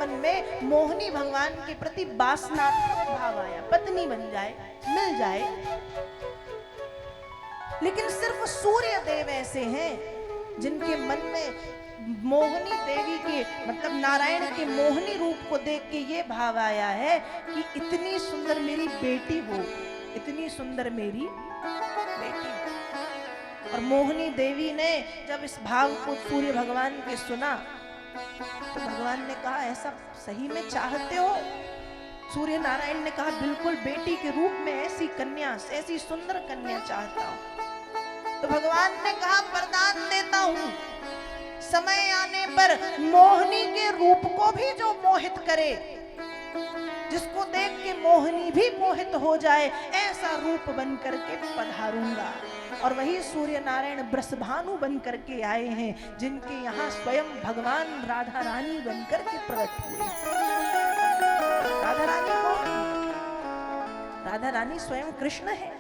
मन में मोहिनी भगवान के प्रति वासनात्मक भाव आया, पत्नी बन जाए, मिल जाए। लेकिन सिर्फ सूर्य देव ऐसे हैं जिनके मन में मोहिनी देवी के मतलब नारायण के मोहिनी रूप को देख के ये भाव आया है कि इतनी सुंदर मेरी बेटी हो, इतनी सुंदर मेरी बेटी। और मोहिनी देवी ने जब इस भाव को सूर्य भगवान के सुना तो भगवान ने कहा ऐसा सही में चाहते हो? सूर्य नारायण ने कहा बिल्कुल, बेटी के रूप में ऐसी कन्या, ऐसी सुंदर कन्या चाहता हूं। तो भगवान ने कहा वरदान देता हूं, समय आने पर मोहिनी के रूप को भी जो मोहित करे, जिसको देख के मोहिनी भी मोहित हो जाए, ऐसा रूप बन करके पधारूंगा। और वही सूर्य नारायण वृषभानु बन करके आए हैं, जिनके यहाँ स्वयं भगवान राधा रानी बन करके प्रकट हुए। राधा रानी कौन? राधा रानी स्वयं कृष्ण है।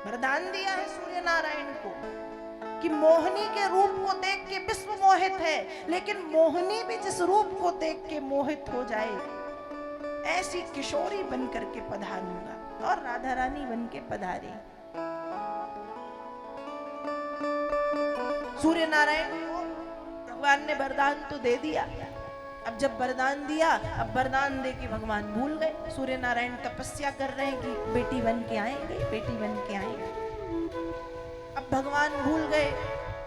वरदान दिया है सूर्य नारायण को कि मोहिनी के रूप को देख के विश्व मोहित है, लेकिन मोहिनी भी जिस रूप को देख के मोहित हो जाए, ऐसी किशोरी बन करके पधारूंगा। और राधा रानी बन के पधारी। सूर्य नारायण को भगवान ने वरदान तो दे दिया। अब जब वरदान दिया, अब वरदान दे के भगवान भूल गए। सूर्य नारायण तपस्या कर रहे हैं कि बेटी बन के आएंगे, बेटी बन के आएंगे। अब भगवान भूल गए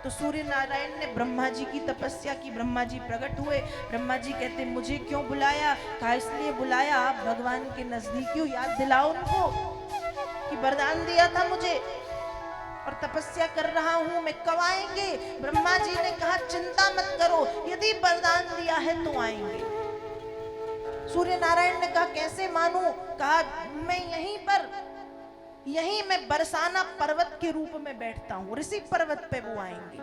तो सूर्य नारायण ने ब्रह्मा जी की तपस्या की। ब्रह्मा जी प्रकट हुए। ब्रह्मा जी कहते मुझे क्यों बुलाया? कहा इसलिए बुलाया आप भगवान के नजदीकी हो, याद दिलाओ उनको कि वरदान दिया था मुझे और तपस्या कर रहा हूं मैं, कब आएंगे? ब्रह्मा जी ने कहा चिंता मत करो, यदि वरदान दिया है तो आएंगे। सूर्य नारायण ने कहा कैसे मानूं? कहा मैं यहीं मैं बरसाना पर्वत के रूप में बैठता हूं, ऋषि पर्वत पे वो आएंगे।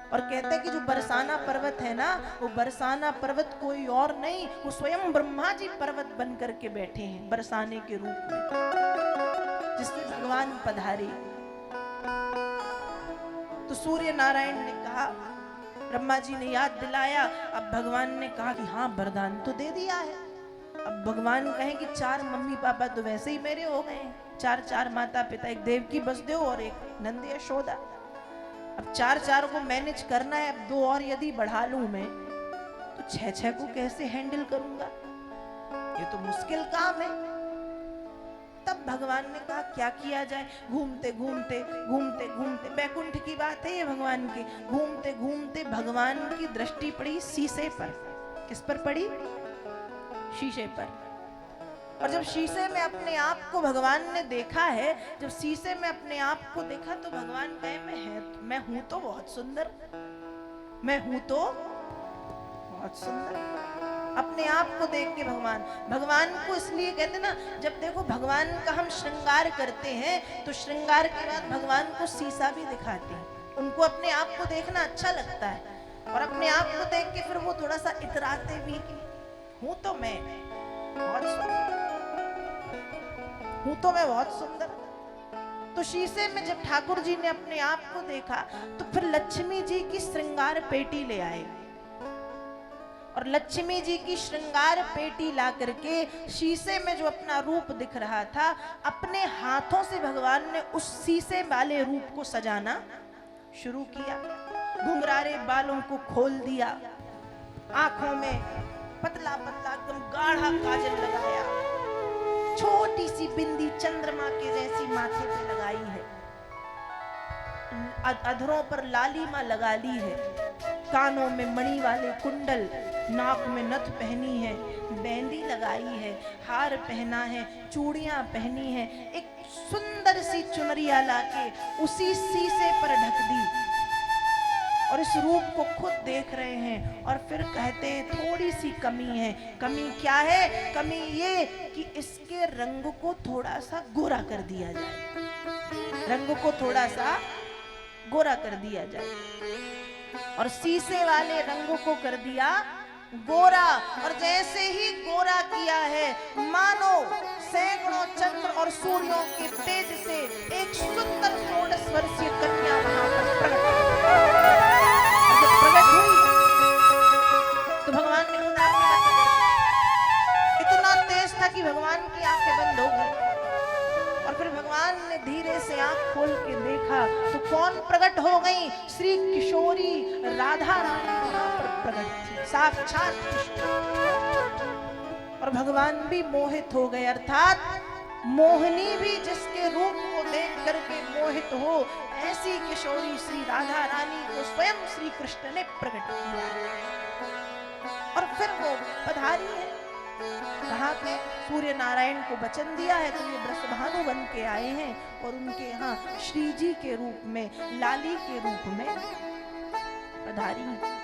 और कहते हैं कि जो बरसाना पर्वत है ना, वो बरसाना पर्वत कोई और नहीं, वो स्वयं ब्रह्मा जी पर्वत बन करके बैठे हैं बरसाने के रूप में, जिससे भगवान पधारे। तो सूर्य नारायण ने कहा, ब्रह्मा जी ने याद दिलाया। अब भगवान ने कहा कि हाँ वरदान तो दे दिया है। अब भगवान कहें कि 4 मम्मी पापा तो वैसे ही मेरे हो गए हैं, 4 माता पिता, एक देवकी वसुदेव और एक नंद यशोदा। अब 4 को मैनेज करना है। अब 2 और यदि बढ़ा लूं मैं तो 6 को कैसे हैंडल करूंगा? ये तो मुश्किल काम है। तब भगवान ने कहा क्या किया जाए? घूमते घूमते बैकुंठ की बात है ये भगवान की, घूमते घूमते भगवान की दृष्टि पड़ी शीशे पर। किस पर पड़ी? शीशे पर। और जब शीशे में अपने आप को भगवान ने देखा है, जब शीशे में अपने आप को देखा तो भगवान कहे मैं हूं तो बहुत सुंदर, मैं हूं तो बहुत सुंदर। अपने आप को देख के भगवान को इसलिए कहते ना, जब देखो भगवान का हम श्रृंगार करते हैं तो श्रृंगार के बाद भगवान को शीशा भी दिखाते हैं। उनको अपने आप को देखना अच्छा लगता है और अपने आप को देख के फिर वो थोड़ा सा इतराते भी कि हूं तो मैं बहुत सुंदर, हूं तो मैं बहुत सुंदर। तो शीशे में जब ठाकुर जी ने अपने आप को देखा तो फिर लक्ष्मी जी की श्रृंगार पेटी ले आए और लक्ष्मी जी की श्रृंगार पेटी ला करके शीशे में जो अपना रूप दिख रहा था, अपने हाथों से भगवान ने उस शीशे वाले रूप को सजाना शुरू किया। घुंघरारे बालों को खोल दिया, आंखों में पतला पतला एकदम गाढ़ा काजल लगाया, छोटी सी बिंदी चंद्रमा के जैसी माथे पे लगाई है, अधरों पर लालिमा लगा ली है, कानों में मणि वाले कुंडल, नाक में नथ पहनी है, बेंदी लगाई है, हार पहना है, चूड़ियां पहनी है, एक सुंदर सी चुनरिया लाके उसी शीशे पर ढक दी और इस रूप को खुद देख रहे हैं। और फिर कहते हैं थोड़ी सी कमी है। कमी क्या है? कमी ये कि इसके रंग को थोड़ा सा गोरा कर दिया जाए, रंग को थोड़ा सा गोरा कर दिया जाए। और शीशे वाले रंगों को कर दिया गोरा, और जैसे ही गोरा किया है मानो सैकड़ों चंद्र और सूर्यों के तेज से एक सुंदर 16 वर्षीय कन्या वहां पर प्रकट हुई। तो भगवान ने कि भगवान की आंखें बंद हो गई। और फिर भगवान ने धीरे से आंख खोल के देखा तो कौन प्रकट हो गई? श्री किशोरी राधा रानी वहां पर प्रकट थी, साक्षात किशोरी। और भगवान भी मोहित हो गए, अर्थात मोहिनी भी जिसके रूप को देख करके मोहित हो, ऐसी किशोरी श्री राधा रानी को स्वयं श्री कृष्ण ने प्रकट किया। और फिर वो पधारी है, कहा कि सूर्य नारायण को वचन दिया है तो ये वृषभानु बन के आए हैं और उनके यहाँ श्री जी के रूप में, लाली के रूप में पधारी हैं।